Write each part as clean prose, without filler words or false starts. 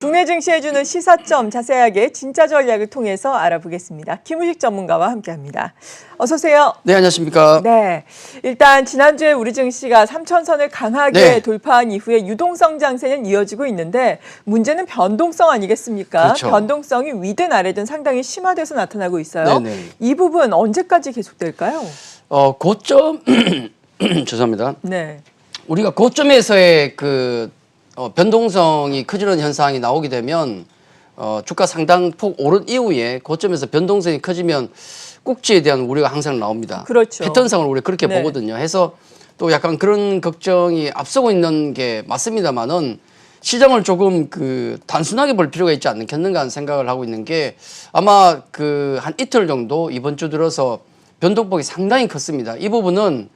국내 증시에 주는 시사점 자세하게 진짜 전략을 통해서 알아보겠습니다. 김우식 전문가와 함께합니다. 어서 오세요. 네, 안녕하십니까. 네, 일단 지난주에 우리 증시가 3천선을 강하게 돌파한 이후에 유동성 장세는 이어지고 있는데 문제는 변동성 아니겠습니까? 그렇죠. 변동성이 위든 아래든 상당히 심화돼서 나타나고 있어요. 네네. 이 부분 언제까지 계속될까요? 고점 죄송합니다. 네. 우리가 고점에서의 변동성이 커지는 현상이 나오게 되면 주가 상당폭 오른 이후에 고점에서 변동성이 커지면 꼭지에 대한 우려가 항상 나옵니다. 그렇죠. 패턴상을 우리 그렇게 네. 보거든요. 해서 또 약간 그런 걱정이 앞서고 있는 게 맞습니다만은 시장을 조금 단순하게 볼 필요가 있지 않겠는가 하는 생각을 하고 있는 게 아마 한 이틀 정도 이번 주 들어서 변동폭이 상당히 컸습니다. 이 부분은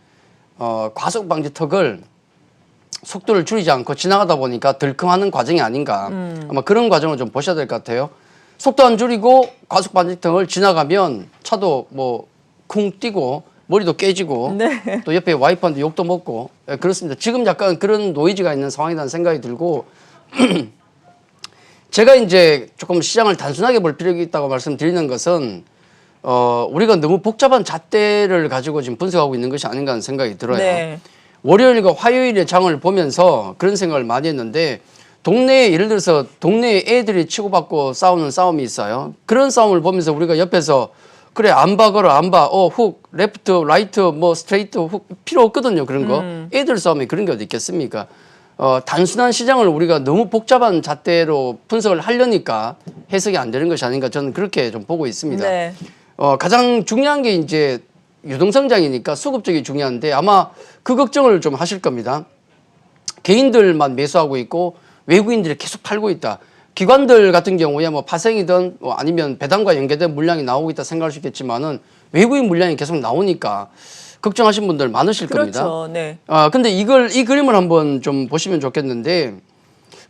과속 방지 턱을 속도를 줄이지 않고 지나가다 보니까 덜컹하는 과정이 아닌가. 아마 그런 과정을 좀 보셔야 될 것 같아요. 속도 안 줄이고 과속 방지턱을 지나가면 차도 쿵 뛰고 머리도 깨지고 네. 또 옆에 와이프한테 욕도 먹고 그렇습니다. 지금 약간 그런 노이즈가 있는 상황이라는 생각이 들고 제가 이제 조금 시장을 단순하게 볼 필요가 있다고 말씀드리는 것은 우리가 너무 복잡한 잣대를 가지고 지금 분석하고 있는 것이 아닌가 하는 생각이 들어요. 네. 월요일과 화요일의 장을 보면서 그런 생각을 많이 했는데 동네에 예를 들어서 동네에 애들이 치고받고 싸우는 싸움이 있어요. 그런 싸움을 보면서 우리가 옆에서 그래 안 봐 걸어 안 봐 훅 레프트 라이트 스트레이트 훅 필요 없거든요. 그런 거 애들 싸움에 그런 게 어디 있겠습니까? 단순한 시장을 우리가 너무 복잡한 잣대로 분석을 하려니까 해석이 안 되는 것이 아닌가 저는 그렇게 좀 보고 있습니다. 네. 가장 중요한 게 이제 유동성장이니까 수급 쪽이 중요한데 아마 그 걱정을 좀 하실 겁니다. 개인들만 매수하고 있고 외국인들이 계속 팔고 있다. 기관들 같은 경우에 파생이든 아니면 배당과 연계된 물량이 나오고 있다 생각할 수 있겠지만은 외국인 물량이 계속 나오니까 걱정하신 분들 많으실 겁니다. 그렇죠. 네. 근데 이 그림을 한번 좀 보시면 좋겠는데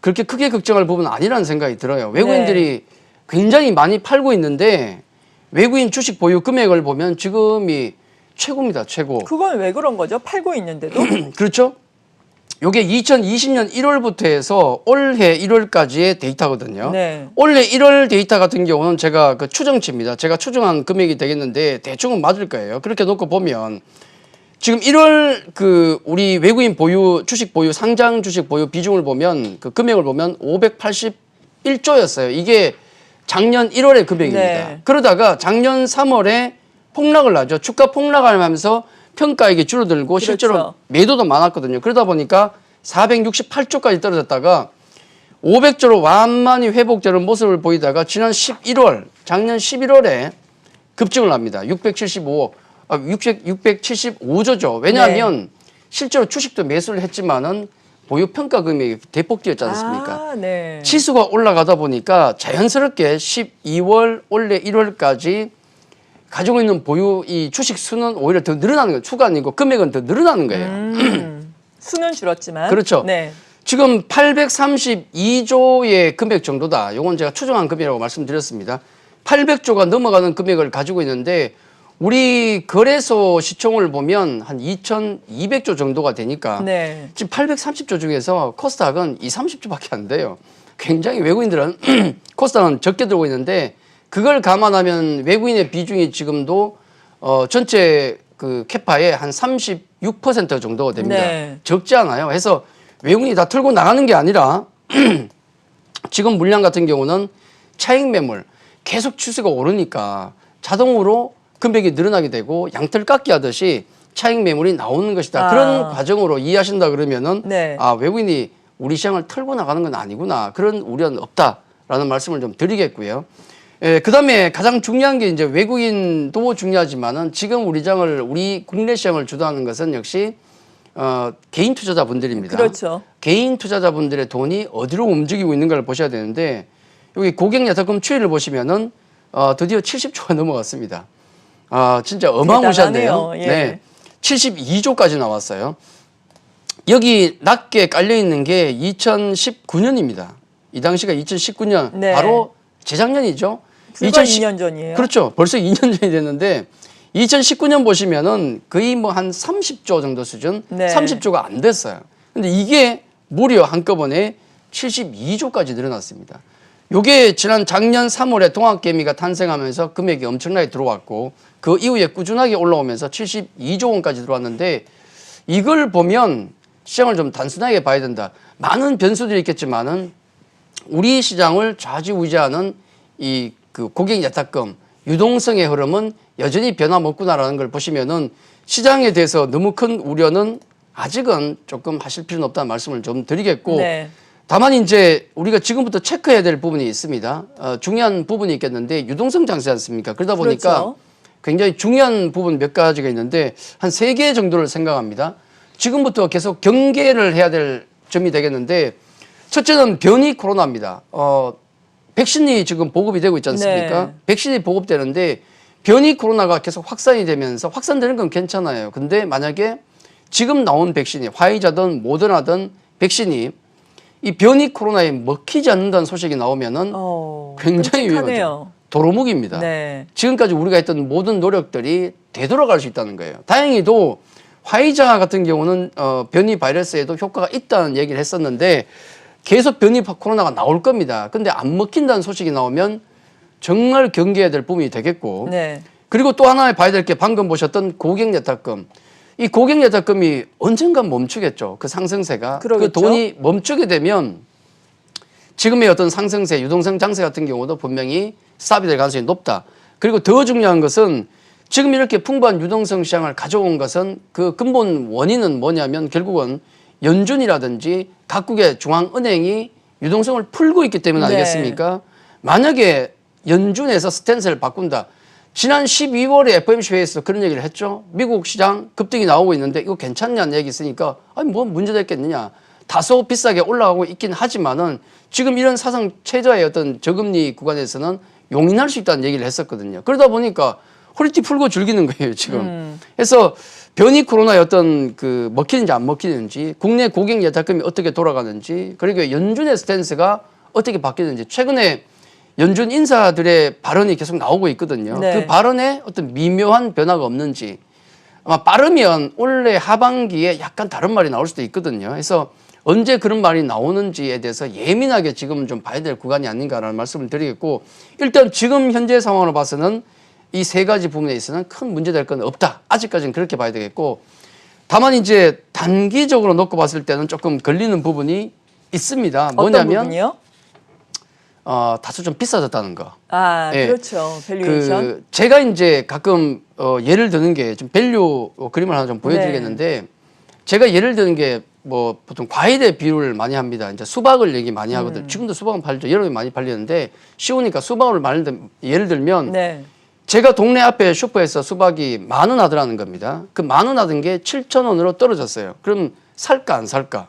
그렇게 크게 걱정할 부분은 아니라는 생각이 들어요. 외국인들이 굉장히 많이 팔고 있는데 외국인 주식 보유 금액을 보면 지금이 최고입니다. 최고. 그건 왜 그런 거죠? 팔고 있는데도? 그렇죠. 이게 2020년 1월부터 해서 올해 1월까지의 데이터거든요. 네. 올해 1월 데이터 같은 경우는 제가 추정치입니다. 제가 추정한 금액이 되겠는데 대충은 맞을 거예요. 그렇게 놓고 보면 지금 1월 우리 외국인 보유 주식 보유 상장 주식 보유 비중을 보면 금액을 보면 581조였어요. 이게 작년 1월의 금액입니다. 네. 그러다가 작년 3월에 폭락을 하죠. 주가 폭락을 하면서 평가액이 줄어들고 그렇죠. 실제로 매도도 많았거든요. 그러다 보니까 468조까지 떨어졌다가 500조로 완만히 회복되는 모습을 보이다가 작년 11월에 급증을 합니다. 675조죠. 왜냐하면 실제로 주식도 매수를 했지만은 보유 평가 금액이 대폭 뛰었지 않습니까? 네. 지수가 올라가다 보니까 자연스럽게 12월 올해 1월까지 가지고 있는 보유 이 주식 수는 오히려 더 늘어나는 거예요. 수가 아니고 금액은 더 늘어나는 거예요. 수는 줄었지만. 그렇죠. 네. 지금 832조의 금액 정도다. 이건 제가 추정한 금액이라고 말씀드렸습니다. 800조가 넘어가는 금액을 가지고 있는데 우리 거래소 시총을 보면 한 2,200조 정도가 되니까 네. 지금 830조 중에서 코스닥은 30조밖에 안 돼요. 굉장히 외국인들은 코스닥은 적게 들고 있는데 그걸 감안하면 외국인의 비중이 지금도 전체 캐파의 한 36% 정도가 됩니다. 네. 적지 않아요. 해서 외국인이 다 털고 나가는 게 아니라 지금 물량 같은 경우는 차익 매물 계속 추세가 오르니까 자동으로 금액이 늘어나게 되고 양털 깎기 하듯이 차익 매물이 나오는 것이다. 그런 과정으로 이해하신다 그러면은 네. 외국인이 우리 시장을 털고 나가는 건 아니구나. 그런 우려는 없다라는 말씀을 좀 드리겠고요. 그다음에 가장 중요한 게 이제 외국인도 중요하지만은 지금 우리 국내 시장을 주도하는 것은 역시 개인 투자자분들입니다. 그렇죠. 개인 투자자분들의 돈이 어디로 움직이고 있는가를 보셔야 되는데 여기 고객여타금 추이를 보시면은 드디어 70조가 넘어갔습니다. 진짜 어마무시한데요. 예. 네, 72조까지 나왔어요. 여기 낮게 깔려 있는 게 2019년입니다. 이 당시가 2019년 네. 바로 재작년이죠. 불과 2년 전이에요. 그렇죠. 벌써 2년 전이 됐는데 2019년 보시면은 거의 한 30조 정도 수준, 네. 30조가 안 됐어요. 근데 이게 무려 한꺼번에 72조까지 늘어났습니다. 요게 지난 작년 3월에 동학개미가 탄생하면서 금액이 엄청나게 들어왔고 그 이후에 꾸준하게 올라오면서 72조 원까지 들어왔는데 이걸 보면 시장을 좀 단순하게 봐야 된다. 많은 변수들이 있겠지만은 우리 시장을 좌지우지하는 이 그 고객 예탁금 유동성의 흐름은 여전히 변함없구나라는 걸 보시면은 시장에 대해서 너무 큰 우려는 아직은 조금 하실 필요는 없다는 말씀을 좀 드리겠고 네. 다만 이제 우리가 지금부터 체크해야 될 부분이 있습니다. 중요한 부분이 있겠는데 유동성 장세 않습니까? 그러다 보니까 그렇죠. 굉장히 중요한 부분 몇 가지가 있는데 한 3개 정도를 생각합니다. 지금부터 계속 경계를 해야 될 점이 되겠는데 첫째는 변이 코로나입니다. 백신이 지금 보급이 되고 있지 않습니까? 네. 백신이 보급되는데 변이 코로나가 계속 확산이 되면서 확산되는 건 괜찮아요. 근데 만약에 지금 나온 백신이 화이자든 모더나든 백신이 이 변이 코로나에 먹히지 않는다는 소식이 나오면은 굉장히 끔찍하네요. 위험하죠. 도루묵입니다. 네. 지금까지 우리가 했던 모든 노력들이 되돌아갈 수 있다는 거예요. 다행히도 화이자 같은 경우는 변이 바이러스에도 효과가 있다는 얘기를 했었는데 계속 변이 코로나가 나올 겁니다. 근데 안 먹힌다는 소식이 나오면 정말 경계해야 될 부분이 되겠고 네. 그리고 또 하나 봐야 될 게 방금 보셨던 고객 예탁금. 이 고객 예탁금이 언젠간 멈추겠죠. 그 상승세가. 그러겠죠. 그 돈이 멈추게 되면 지금의 어떤 상승세, 유동성 장세 같은 경우도 분명히 스탑이 될 가능성이 높다. 그리고 더 중요한 것은 지금 이렇게 풍부한 유동성 시장을 가져온 것은 그 근본 원인은 뭐냐면 결국은 연준이라든지 각국의 중앙은행이 유동성을 풀고 있기 때문 아니겠습니까? 만약에 연준에서 스탠스를 바꾼다. 지난 12월에 FOMC 회의에서 그런 얘기를 했죠. 미국 시장 급등이 나오고 있는데 이거 괜찮냐는 얘기 있으니까 아니 뭐 문제가 있겠느냐. 다소 비싸게 올라가고 있긴 하지만은 지금 이런 사상 최저의 어떤 저금리 구간에서는 용인할 수 있다는 얘기를 했었거든요. 그러다 보니까 허리띠 풀고 즐기는 거예요, 지금. 그래서 변이 코로나의 어떤 그 먹히는지 안 먹히는지, 국내 고객 예탁금이 어떻게 돌아가는지, 그리고 연준의 스탠스가 어떻게 바뀌는지, 최근에 연준 인사들의 발언이 계속 나오고 있거든요. 네. 그 발언에 어떤 미묘한 변화가 없는지, 아마 빠르면 올해 하반기에 약간 다른 말이 나올 수도 있거든요. 그래서 언제 그런 말이 나오는지에 대해서 예민하게 지금 좀 봐야 될 구간이 아닌가라는 말씀을 드리겠고, 일단 지금 현재 상황으로 봐서는 이 3가지 부분에 있어서는 큰 문제될 건 없다. 아직까지는 그렇게 봐야 되겠고, 다만 이제 단기적으로 놓고 봤을 때는 조금 걸리는 부분이 있습니다. 뭐냐면 어떤 부분이요? 다소 좀 비싸졌다는 거. 예. 그렇죠. 밸류에이션. 제가 이제 가끔 예를 드는 게 좀 밸류 그림을 하나 좀 보여드리겠는데, 제가 예를 드는 게 뭐 보통 과일의 비율을 많이 합니다. 이제 수박을 얘기 많이 하거든요. 지금도 수박은 팔죠. 여름에 많이 팔리는데 쉬우니까 수박을 예를 들면 네. 제가 동네 앞에 슈퍼에서 수박이 10,000원 하더라는 겁니다. 그 10,000원 하던 게 7,000원으로 떨어졌어요. 그럼 살까 안 살까?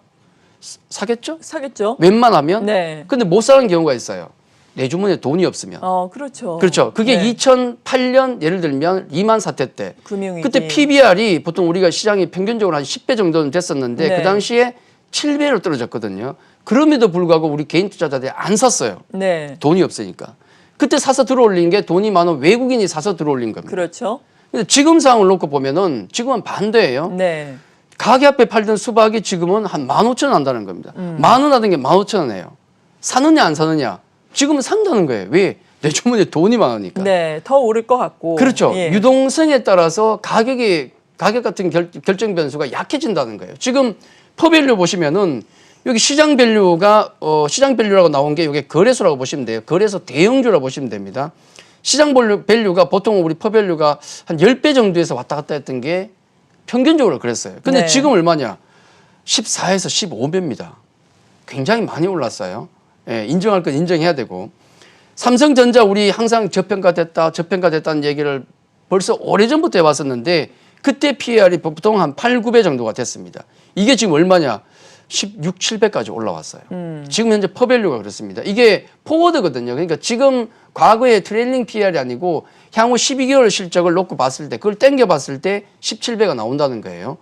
사겠죠? 사겠죠. 웬만하면? 네. 근데 못 사는 경우가 있어요. 내 주머니에 돈이 없으면. 그렇죠. 그렇죠. 그게 네. 2008년 예를 들면 리만 사태 때. 금융위기. 그때 PBR이 보통 우리가 시장이 평균적으로 한 10배 정도는 됐었는데 네. 그 당시에 7배로 떨어졌거든요. 그럼에도 불구하고 우리 개인 투자자들이 안 샀어요. 네. 돈이 없으니까. 그때 사서 들어올린 게 돈이 많은 외국인이 사서 들어올린 겁니다. 그렇죠. 근데 지금 상황을 놓고 보면은 지금은 반대예요. 네. 가게 앞에 팔던 수박이 지금은 한 15,000원 한다는 겁니다. 10,000원 하던 게 15,000원이에요. 사느냐 안 사느냐. 지금은 산다는 거예요. 왜? 내 주머니에 돈이 많으니까. 네. 더 오를 것 같고. 그렇죠. 예. 유동성에 따라서 가격 같은 결정 변수가 약해진다는 거예요. 지금 퍼밸류 보시면은 여기 시장 밸류가 시장 밸류라고 나온 게 이게 거래소라고 보시면 돼요. 거래소 대형주라고 보시면 됩니다. 시장 밸류가 보통 우리 퍼밸류가 한 10배 정도에서 왔다 갔다 했던 게 평균적으로 그랬어요. 근데 네. 지금 얼마냐? 14에서 15배입니다. 굉장히 많이 올랐어요. 예, 인정할 건 인정해야 되고. 삼성전자 우리 항상 저평가됐다는 얘기를 벌써 오래전부터 해왔었는데 그때 PER이 보통 한 8, 9배 정도가 됐습니다. 이게 지금 얼마냐? 16, 7배까지 올라왔어요. 지금 현재 퍼밸류가 그렇습니다. 이게 포워드거든요. 그러니까 지금 과거의 트레일링 PER이 아니고 향후 12개월 실적을 놓고 봤을 때 그걸 땡겨 봤을 때 17배가 나온다는 거예요.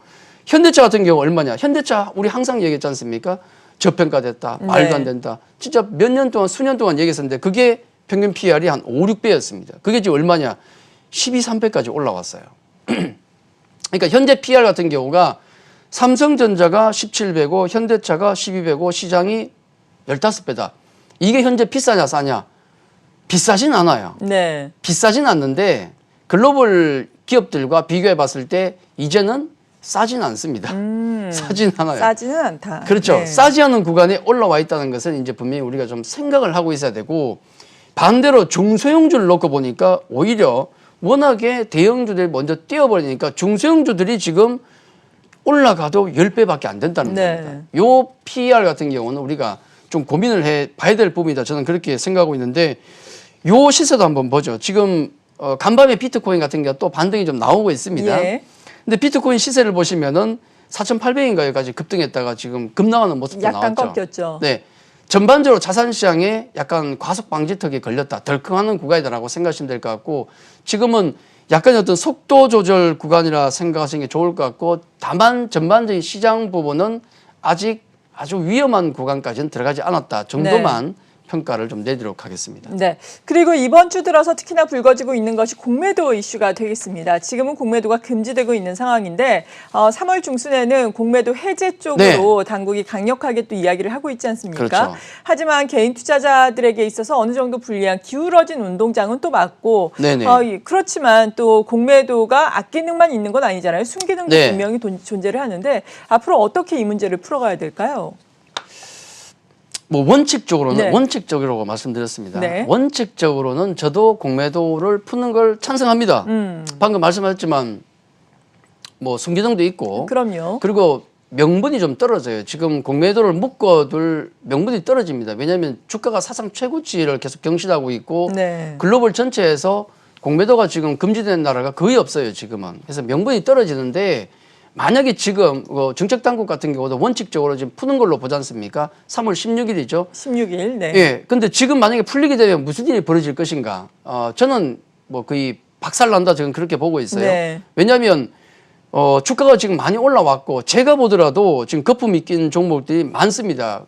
현대차 같은 경우 얼마냐? 현대차 우리 항상 얘기했지 않습니까? 저평가됐다. 말도 안 된다. 진짜 몇 년 동안 수년 동안 얘기했었는데 그게 평균 PER이 한 5, 6배였습니다. 그게 지금 얼마냐? 12, 3배까지 올라왔어요. 그러니까 현재 PER 같은 경우가 삼성전자가 17배고 현대차가 12배고 시장이 15배다. 이게 현재 비싸냐 싸냐? 비싸진 않아요. 네. 비싸진 않는데 글로벌 기업들과 비교해 봤을 때 이제는 싸진 않습니다. 싸진 않아요. 싸지는 않다. 그렇죠. 네. 싸지 않은 구간에 올라와 있다는 것은 이제 분명히 우리가 좀 생각을 하고 있어야 되고, 반대로 중소형주를 놓고 보니까 오히려 워낙에 대형주들이 먼저 뛰어버리니까 중소형주들이 지금 올라가도 10배밖에 안 된다는 네. 겁니다. 요 PER 같은 경우는 우리가 좀 고민을 해 봐야 될 부분이다. 저는 그렇게 생각하고 있는데, 요 시세도 한번 보죠. 지금 간밤에 비트코인 같은 게 또 반등이 좀 나오고 있습니다. 예. 근데 비트코인 시세를 보시면은 4,800인가요까지 급등했다가 지금 급락하는 모습도 약간 나왔죠. 꺾였죠. 네. 전반적으로 자산 시장에 약간 과속 방지턱에 걸렸다. 덜컹하는 구간이다라고 생각하시면 될 것 같고, 지금은 약간 어떤 속도 조절 구간이라 생각하시는 게 좋을 것 같고, 다만 전반적인 시장 부분은 아직 아주 위험한 구간까지는 들어가지 않았다 정도만 평가를 좀 내도록 하겠습니다. 네. 그리고 이번 주 들어서 특히나 불거지고 있는 것이 공매도 이슈가 되겠습니다. 지금은 공매도가 금지되고 있는 상황인데 3월 중순에는 공매도 해제 쪽으로 당국이 강력하게 또 이야기를 하고 있지 않습니까? 그렇죠. 하지만 개인 투자자들에게 있어서 어느 정도 불리한 기울어진 운동장은 또 맞고 그렇지만 또 공매도가 악기능만 있는 건 아니잖아요. 순기능도 분명히 존재를 하는데 앞으로 어떻게 이 문제를 풀어가야 될까요? 뭐 원칙적으로는 원칙적으로 말씀드렸습니다. 원칙적으로는 저도 공매도를 푸는 걸 찬성합니다. 방금 말씀하셨지만 뭐 순기능도 있고, 그럼요. 그리고 명분이 좀 떨어져요. 지금 공매도를 묶어둘 명분이 떨어집니다. 왜냐하면 주가가 사상 최고치를 계속 경신하고 있고, 글로벌 전체에서 공매도가 지금 금지된 나라가 거의 없어요. 지금은. 그래서 명분이 떨어지는데, 만약에 지금 정책당국 같은 경우도 원칙적으로 지금 푸는 걸로 보지 않습니까? 3월 16일이죠. 16일. 네. 예. 근데 지금 만약에 풀리게 되면 무슨 일이 벌어질 것인가? 저는 뭐 거의 박살난다 저는 그렇게 보고 있어요. 왜냐하면 주가가 지금 많이 올라왔고, 제가 보더라도 지금 거품이 낀 종목들이 많습니다.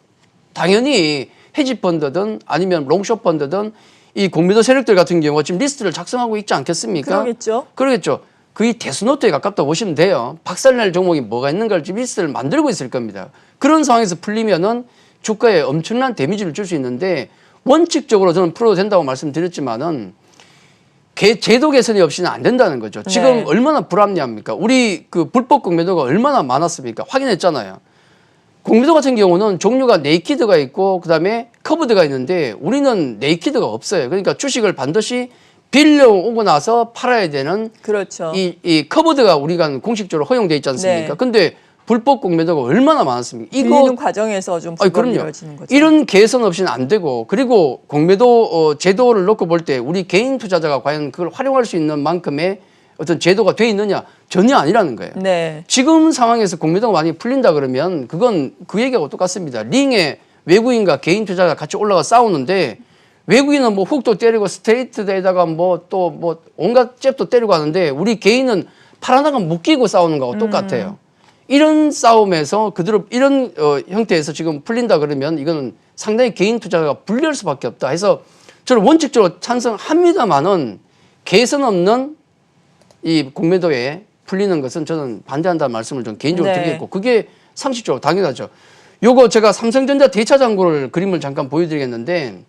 당연히 헤지펀드든 아니면 롱숏 펀드든 이 공매도 세력들 같은 경우가 지금 리스트를 작성하고 있지 않겠습니까? 그러겠죠. 거의 데스노트에 가깝다 보시면 돼요. 박살날 종목이 뭐가 있는가를 지금 리스트를 만들고 있을 겁니다. 그런 상황에서 풀리면은 주가에 엄청난 데미지를 줄 수 있는데, 원칙적으로 저는 풀어도 된다고 말씀드렸지만은 제도 개선이 없이는 안 된다는 거죠. 지금 얼마나 불합리합니까? 우리 그 불법 공매도가 얼마나 많았습니까? 확인했잖아요. 공매도 같은 경우는 종류가 네이키드가 있고 그다음에 커브드가 있는데, 우리는 네이키드가 없어요. 그러니까 주식을 반드시 빌려오고 나서 팔아야 되는 이 커버드가 우리가 공식적으로 허용돼 있지 않습니까? 근데 불법 공매도가 얼마나 많았습니까? 빌리는 과정에서 좀 불법이 이루어지는 거죠. 이런 개선 없이는 안 되고, 그리고 공매도 제도를 놓고 볼 때 우리 개인 투자자가 과연 그걸 활용할 수 있는 만큼의 어떤 제도가 돼 있느냐? 전혀 아니라는 거예요. 지금 상황에서 공매도가 많이 풀린다 그러면 그건 그 얘기하고 똑같습니다. 링에 외국인과 개인 투자자가 같이 올라가 싸우는데, 외국인은 뭐 훅도 때리고 스트레이트에다가 뭐 또 뭐 온갖 잽도 때리고 하는데, 우리 개인은 팔 하나가 묶이고 싸우는 거하고 똑같아요. 이런 싸움에서 그대로 이런 형태에서 지금 풀린다 그러면 이거는 상당히 개인 투자가 불리할 수밖에 없다 해서 저는 원칙적으로 찬성합니다만은, 개선 없는 이 공매도에 풀리는 것은 저는 반대한다는 말씀을 좀 개인적으로 드리겠고, 그게 상식적으로 당연하죠. 요거 제가 삼성전자 대차장고를 그림을 잠깐 보여드리겠는데,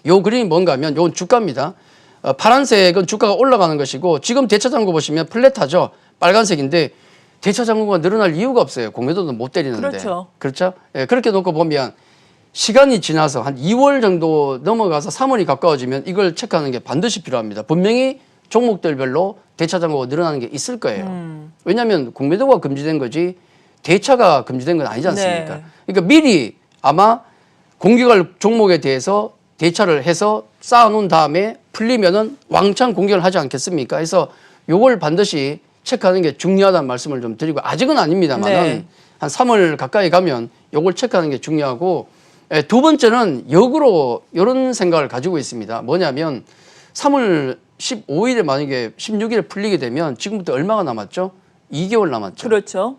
요 그림이 뭔가 하면 요건 주가입니다. 파란색은 주가가 올라가는 것이고, 지금 대차장고 보시면 플랫하죠. 빨간색인데 대차장고가 늘어날 이유가 없어요. 공매도는 못 때리는데. 그렇죠? 예, 그렇게 놓고 보면 시간이 지나서 한 2월 정도 넘어가서 3월이 가까워지면 이걸 체크하는 게 반드시 필요합니다. 분명히 종목들별로 대차장고가 늘어나는 게 있을 거예요. 왜냐하면 공매도가 금지된 거지 대차가 금지된 건 아니지 않습니까? 그러니까 미리 아마 공격할 종목에 대해서 대차를 해서 쌓아놓은 다음에 풀리면은 왕창 공격을 하지 않겠습니까? 그래서 요걸 반드시 체크하는 게 중요하다는 말씀을 좀 드리고, 아직은 아닙니다만은 한 3월 가까이 가면 요걸 체크하는 게 중요하고, 두 번째는 역으로 이런 생각을 가지고 있습니다. 뭐냐면 3월 15일에 만약에 16일에 풀리게 되면 지금부터 얼마가 남았죠? 2개월 남았죠.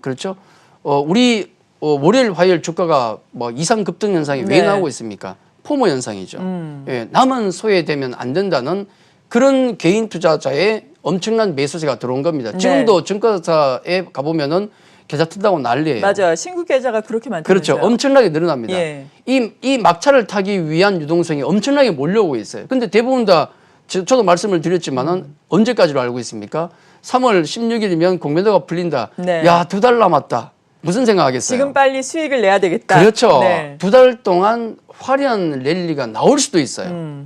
그렇죠. 우리 월요일, 화요일 주가가 뭐 이상 급등 현상이 왜 나오고 있습니까? 포모 현상이죠. 예, 남은 소외되면 안 된다는 그런 개인 투자자의 엄청난 매수세가 들어온 겁니다. 지금도 증권사에 가보면은 계좌 뜬다고 난리예요. 맞아요. 신규 계좌가 그렇게 많다면서요. 그렇죠. 엄청나게 늘어납니다. 예. 이 막차를 타기 위한 유동성이 엄청나게 몰려오고 있어요. 근데 대부분 다 저도 말씀을 드렸지만은 언제까지로 알고 있습니까? 3월 16일이면 공매도가 풀린다. 네. 야, 2달 남았다. 무슨 생각하겠어요? 지금 빨리 수익을 내야 되겠다. 그렇죠. 네. 2달 동안 화려한 랠리가 나올 수도 있어요.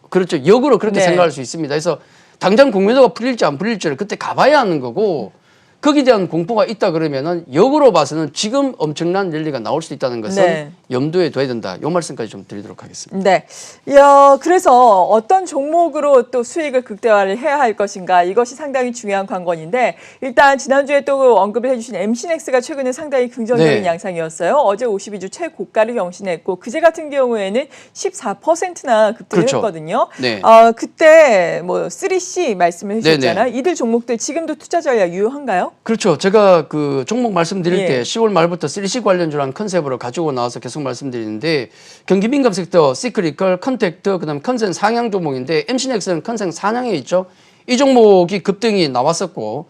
그렇죠. 역으로 그렇게 네. 생각할 수 있습니다. 그래서 당장 공매도가 풀릴지 안 풀릴지를 그때 가봐야 하는 거고 거기에 대한 공포가 있다 그러면은 역으로 봐서는 지금 엄청난 랠리가 나올 수 있다는 것은 네. 염두에 둬야 된다. 이 말씀까지 좀 드리도록 하겠습니다. 네. 그래서 어떤 종목으로 또 수익을 극대화를 해야 할 것인가 이것이 상당히 중요한 관건인데 일단 지난주에 또 언급을 해주신 MC넥스가 최근에 상당히 긍정적인 네. 양상이었어요. 어제 52주 최고가를 경신했고 그제 같은 경우에는 14%나 급등을 그렇죠. 했거든요. 네. 그때 뭐 3C 말씀을 해주셨잖아요. 네네. 이들 종목들 지금도 투자 전략 유효한가요? 그렇죠. 제가 그 종목 말씀드릴 예. 때 10월 말부터 3C 관련주라는 컨셉으로 가지고 나와서 계속 말씀드리는데 경기 민감 섹터, 시크리컬, 컨택트, 그다음 컨센 상향 종목인데 MC넥스는 컨센 상향에 있죠. 이 종목이 급등이 나왔었고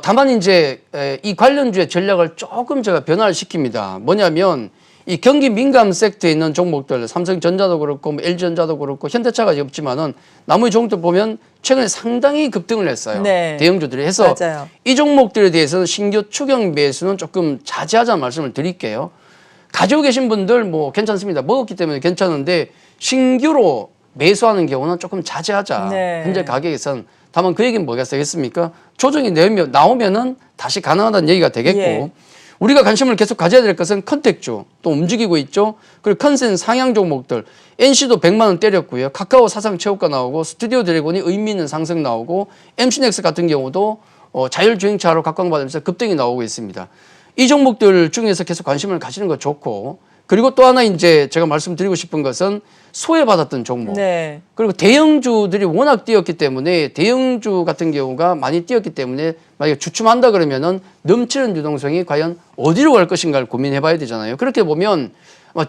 다만 이제 이 관련주의 전략을 조금 제가 변화를 시킵니다. 뭐냐면 이 경기 민감 섹터에 있는 종목들, 삼성전자도 그렇고 뭐 LG전자도 그렇고 현대차가 없지만은 나머지 종목들 보면 최근에 상당히 급등을 했어요. 네. 대형주들이 해서 맞아요. 이 종목들에 대해서는 신규 추경 매수는 조금 자제하자는 말씀을 드릴게요. 가지고 계신 분들 뭐 괜찮습니다. 먹었기 때문에 괜찮은데 신규로 매수하는 경우는 조금 자제하자. 네. 현재 가격에선. 다만 그 얘기는 뭐겠습니까? 조정이 나오면은 다시 가능하다는 얘기가 되겠고 예. 우리가 관심을 계속 가져야 될 것은 컨택주 또 움직이고 있죠. 그리고 컨센 상향 종목들 NC도 100만 원 때렸고요. 카카오 사상 최고가 나오고 스튜디오 드래곤이 의미 있는 상승 나오고 MC넥스 같은 경우도 자율주행차로 각광받으면서 급등이 나오고 있습니다. 이 종목들 중에서 계속 관심을 가지는 거 좋고 그리고 또 하나 이제 제가 말씀드리고 싶은 것은 소외받았던 종목. 네. 그리고 대형주들이 워낙 뛰었기 때문에 대형주 같은 경우가 많이 뛰었기 때문에 만약에 주춤한다 그러면은 넘치는 유동성이 과연 어디로 갈 것인가를 고민해 봐야 되잖아요. 그렇게 보면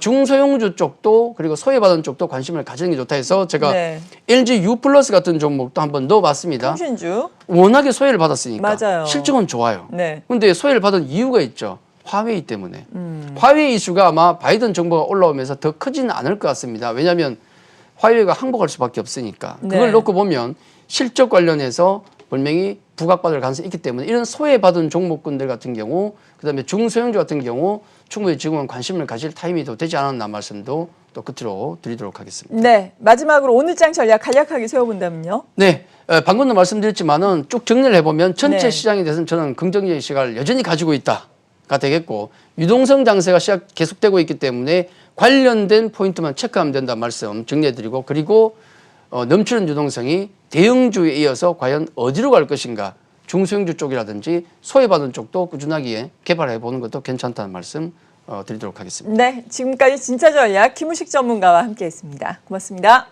중소형주 쪽도 그리고 소외받은 쪽도 관심을 가지는 게 좋다 해서 제가 네. LG U 플러스 같은 종목도 한번 넣어봤습니다. 통신주. 워낙에 소외를 받았으니까 맞아요. 실적은 좋아요. 네. 근데 소외를 받은 이유가 있죠. 화웨이 때문에. 화웨이 이슈가 아마 바이든 정부가 올라오면서 더 크지는 않을 것 같습니다. 왜냐하면 화웨이가 항복할 수밖에 없으니까. 그걸 네. 놓고 보면 실적 관련해서 분명히 부각받을 가능성이 있기 때문에 이런 소외받은 종목군들 같은 경우 그다음에 중소형주 같은 경우 충분히 지금은 관심을 가질 타이밍이 더 되지 않았나 말씀도 또 끝으로 드리도록 하겠습니다. 네. 마지막으로 오늘 장 전략 간략하게 세워본다면요. 네. 방금도 말씀드렸지만은 쭉 정리를 해보면 전체 네. 시장에 대해서는 저는 긍정적인 시각을 여전히 가지고 있다가 되겠고 유동성 장세가 계속되고 있기 때문에 관련된 포인트만 체크하면 된다는 말씀 정리해드리고 그리고 넘치는 유동성이 대형주에 이어서 과연 어디로 갈 것인가 중소형주 쪽이라든지 소외받은 쪽도 꾸준하게 개발해 보는 것도 괜찮다는 말씀 드리도록 하겠습니다. 네. 지금까지 진짜 전략 김우식 전문가와 함께했습니다. 고맙습니다.